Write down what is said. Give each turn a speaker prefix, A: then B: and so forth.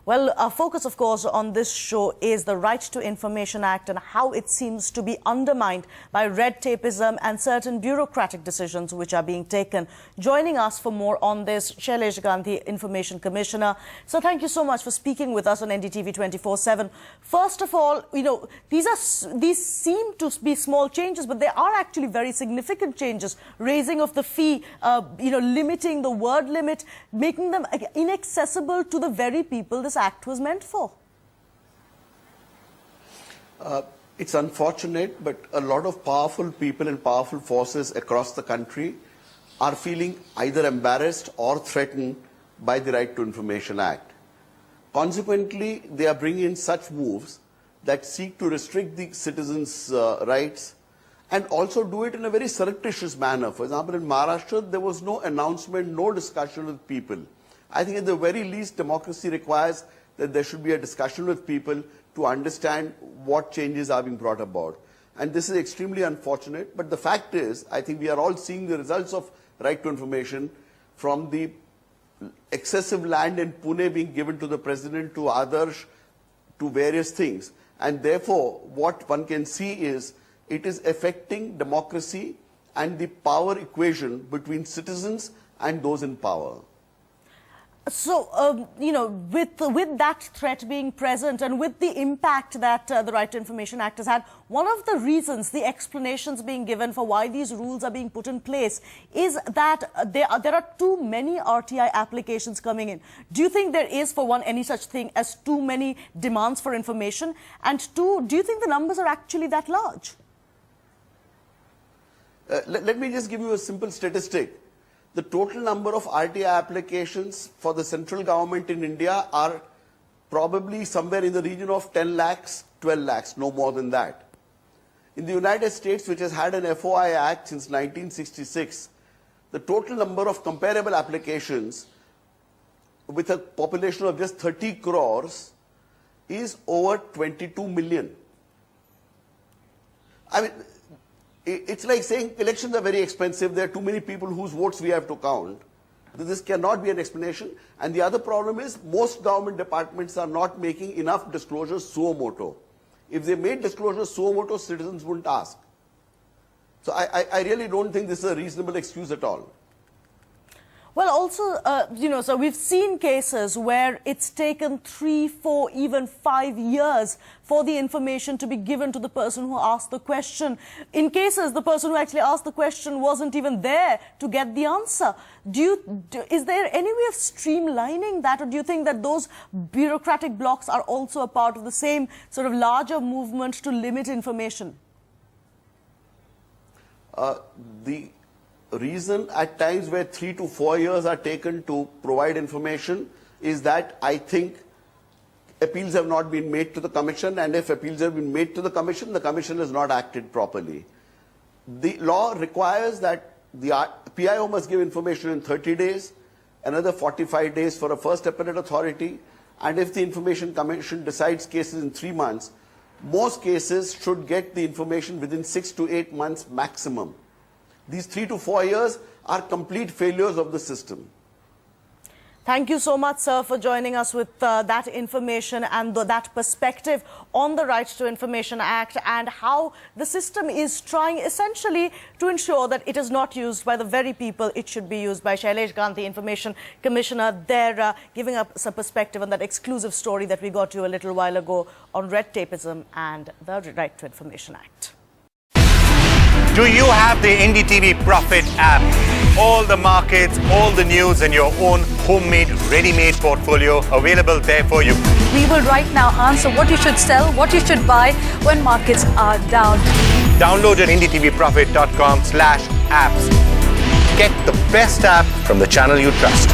A: Well, our focus, of course, on this show is the Right to Information Act and how it seems to be undermined by red tapeism and certain bureaucratic decisions which are being taken. Joining us for more on this, Shailesh Gandhi, Information Commissioner. So thank you so much for speaking with us on NDTV 24/7. First of all, these seem to be small changes, but they are actually very significant changes. Raising of the fee, limiting the word limit, making them inaccessible to the very people this act was meant for.
B: It's unfortunate, but a lot of powerful people and powerful forces across the country are feeling either embarrassed or threatened by the Right to Information Act. Consequently, they are bringing in such moves that seek to restrict the citizens' rights and also do it in a very surreptitious manner. For example, in Maharashtra, there was no announcement, no discussion with people. I think at the very least, democracy requires that there should be a discussion with people to understand what changes are being brought about. And this is extremely unfortunate. But the fact is, I think we are all seeing the results of right to information from the excessive land in Pune being given to the president, to Adarsh, to various things. And therefore, what one can see is it is affecting democracy and the power equation between citizens and those in power.
A: So, with that threat being present and with the impact that the Right to Information Act has had, one of the reasons, the explanations being given for why these rules are being put in place is that there are too many RTI applications coming in. Do you think there is, for one, any such thing as too many demands for information? And two, do you think the numbers are actually that large?
B: Let me just give you a simple statistic. The total number of RTI applications for the central government in India are probably somewhere in the region of 10 lakhs, 12 lakhs, no more than that. In the United States, which has had an FOI Act since 1966, the total number of comparable applications with a population of just 30 crores is over 22 million. I mean, it's like saying elections are very expensive, there are too many people whose votes we have to count. This cannot be an explanation. And the other problem is most government departments are not making enough disclosures suo moto. If they made disclosures suo moto, citizens wouldn't ask. So I really don't think this is a reasonable excuse at all.
A: Well, also, so we've seen cases where it's taken 3, 4, even 5 years for the information to be given to the person who asked the question. In cases, the person who actually asked the question wasn't even there to get the answer. Is there any way of streamlining that, or do you think that those bureaucratic blocks are also a part of the same sort of larger movement to limit information?
B: The reason at times where 3 to 4 years are taken to provide information is that I think appeals have not been made to the Commission, and if appeals have been made to the Commission has not acted properly. The law requires that the PIO must give information in 30 days, another 45 days for a first appellate authority, and if the Information Commission decides cases in 3 months, most cases should get the information within 6 to 8 months maximum. These 3 to 4 years are complete failures of the system.
A: Thank you so much, sir, for joining us with that information and that perspective on the Right to Information Act and how the system is trying essentially to ensure that it is not used by the very people it should be used by. Shailesh Gandhi, Information Commissioner, there giving up some perspective on that exclusive story that we got to a little while ago on red tapeism and the Right to Information Act.
C: Do you have the NDTV Profit app? All the markets, all the news and your own homemade, ready-made portfolio available there for you.
D: We will right now answer what you should sell, what you should buy when markets are down.
C: Download at ndtvprofit.com/apps. Get the best app from the channel you trust.